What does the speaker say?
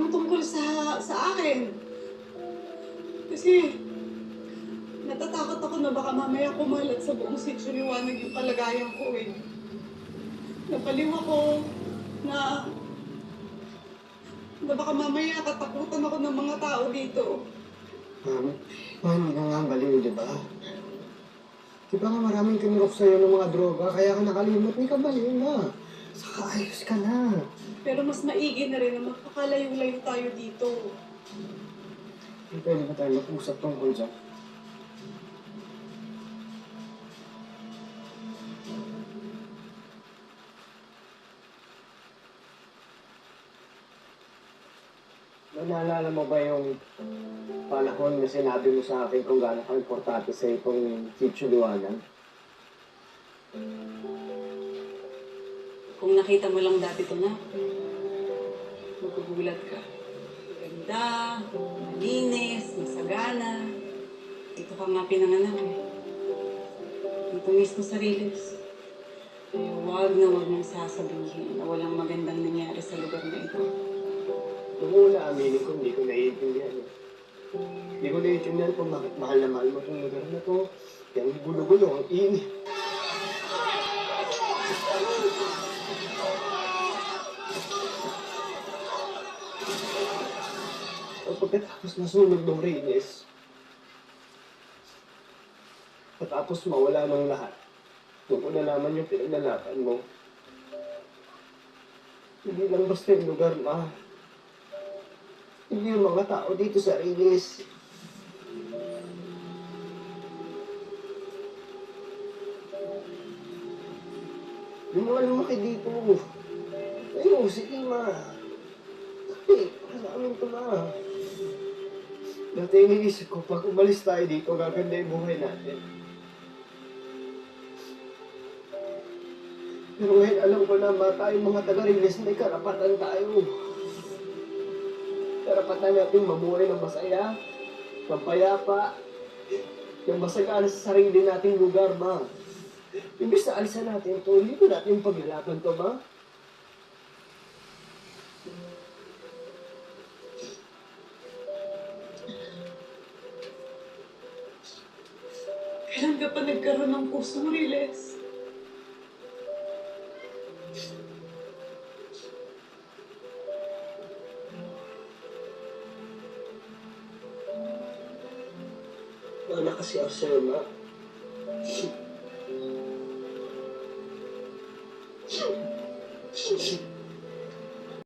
yung tungkol sa akin. Kasi natatakot ako na baka mamaya kumalat sa buong sitio liwanag yung kalagayan ko eh. Napaliw ako na, na baka mamaya katakutan ako ng mga tao dito. Hindi ka nga baliw, di ba? Di ba nga maraming tinurok sa'yo ng mga droga, kaya ka nakalimot, hindi ka baliw na. Saka ayos ka na. Pero mas maigi na rin na magpakalayo-layo tayo dito. Pwede ba tayo mag-usap tungkol dyan? Naalala mo ba yung panahon na sinabi mo sa akin kung gaano ka-importante sa itong Sitio Liwanag? Kung nakita mo lang dati ito na, magugulat ka. Ganda, malinis, masagana. Dito ka nga pinanganak eh. Dito mismo sa Riles. Kaya huwag mong sasabihin na walang magandang nangyari sa lugar na ito. Noong una, aminin ko, hindi ko naiintindihan. Hindi ko naiintindihan kung bakit mahal na mahal mo itong lugar na to. Yung gulo-gulo, ang init. At pagkatapos nasunog ng Reyes, patapos mawala ng lahat, doon ko nalaman yung pinaglalaban mo. Hindi lang basta yung lugar, ma. Hindi yung mga tao dito sa Reyes. Yung mga lumaki dito. Ayun, sige, ma. Hey, sa amin to, ma. Dati iniisip ko, pag umalis tayo dito, gaganda yung buhay natin. Pero ngayon, alam ko na, ma, tayong mga taga-Reyes, may karapatan tayo. Karapatan natin mamuhay ng masaya, mapayapa, yung masagana sa sarili nating lugar, ma. Imbis na alisan natin ito, hindi ko natin paglalaban to, ma. Kailan ka pa nagkaroon ng pusong Riles? Wala kasi ako sa'yo, ma.